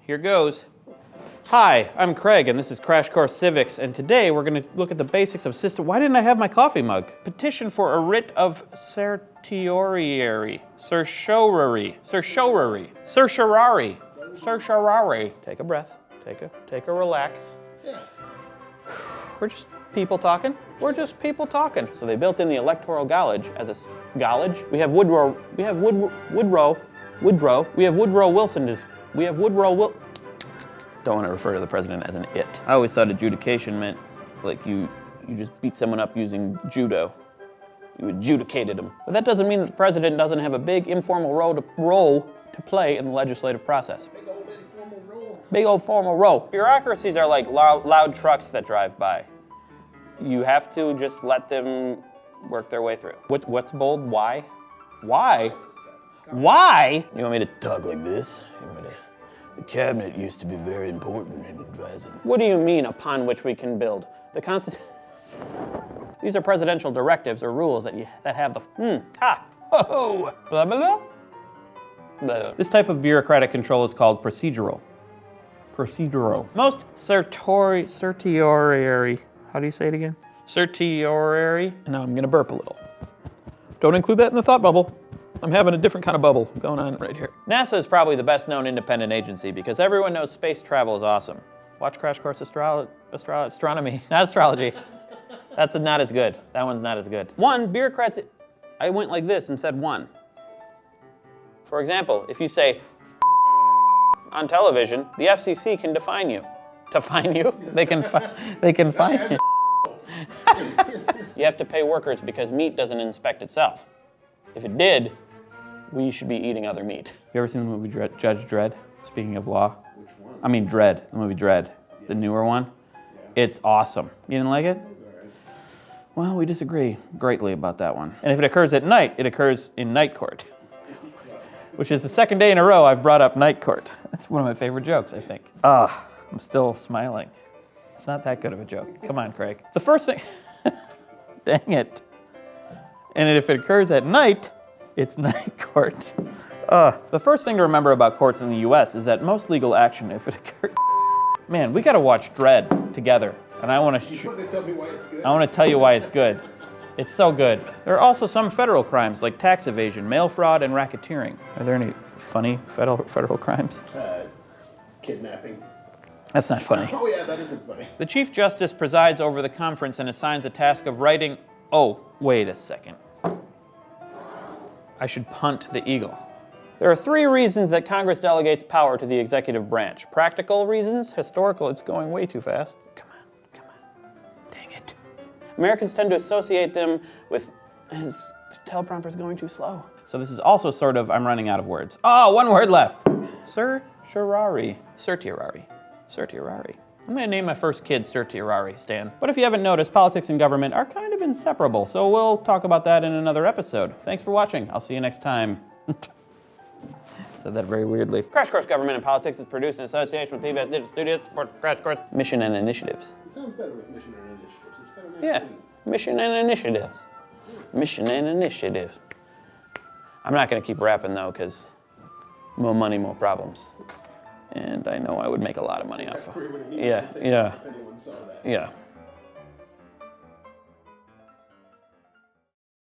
here goes. Hi, I'm Craig, and this is Crash Course Civics, and today we're going to look at the basics of system. Why didn't I have my coffee mug? Petition for a writ of certiorari. Certiorari. Take a breath. Take a relax. Yeah. We're just people talking. So they built in the electoral college as a college. We have Woodrow Wilson. Don't want to refer to the president as an it. I always thought adjudication meant like you just beat someone up using judo. You adjudicated them. But that doesn't mean that the president doesn't have a big informal role to play in the legislative process. Big old formal role. Bureaucracies are like loud trucks that drive by. You have to just let them work their way through. What's bold? Why? Why? Why? You want me to talk like this? The cabinet used to be very important in advising. What do you mean, upon which we can build? The Constitution. These are presidential directives or rules that have the blah blah blah. Blah. This type of bureaucratic control is called procedural. Most certiorari. How do you say it again? Certiorari. Now I'm gonna burp a little. Don't include that in the thought bubble. I'm having a different kind of bubble going on right here. NASA is probably the best known independent agency because everyone knows space travel is awesome. Watch Crash Course Astronomy, not astrology. That's not as good. That one's not as good. Bureaucrats, I went like this and said one. For example, if you say on television, the FCC can define you. Define you? They can find you. You have to pay workers because meat doesn't inspect itself. If it did, we should be eating other meat. You ever seen the movie Judge Dredd? Speaking of law. Which one? I mean Dredd, the movie Dredd, the newer one. Yeah. It's awesome. You didn't like it? Right. Well, we disagree greatly about that one. And if it occurs at night, it occurs in night court. Which is the second day in a row I've brought up night court. That's one of my favorite jokes, I think. I'm still smiling. It's not that good of a joke. Come on, Craig. The first thing, dang it. And if it occurs at night, it's night court. The first thing to remember about courts in the US is that most legal action, if it occurs, man, we gotta watch Dredd together. And I wanna You want to tell me why it's good? I wanna tell you why it's good. It's so good. There are also some federal crimes like tax evasion, mail fraud, and racketeering. Are there any funny federal crimes? Kidnapping. That's not funny. Oh yeah, that isn't funny. The Chief Justice presides over the conference and assigns a task of writing. Oh, wait a second. I should punt the eagle. There are 3 reasons that Congress delegates power to the executive branch. Practical reasons, historical, it's going way too fast. Come on. Dang it. Americans tend to associate them with, the teleprompter's going too slow. So this is also sort of, I'm running out of words. Oh, 1 word left. Certiorari. I'm gonna name my first kid Certiorari, Stan. But if you haven't noticed, politics and government are kind of inseparable, so we'll talk about that in another episode. Thanks for watching. I'll see you next time. Said that very weirdly. Crash Course Government and Politics is produced in association with PBS Digital Studios for Crash Course Mission and Initiatives. It sounds better with mission and initiatives. It's kind of nice. Yeah, thing. Mission and Initiatives. Mission and Initiatives. I'm not gonna keep rapping though, because more money, more problems. And I know I would make a lot of money off of it. Yeah. Yeah. If anyone saw that. Yeah.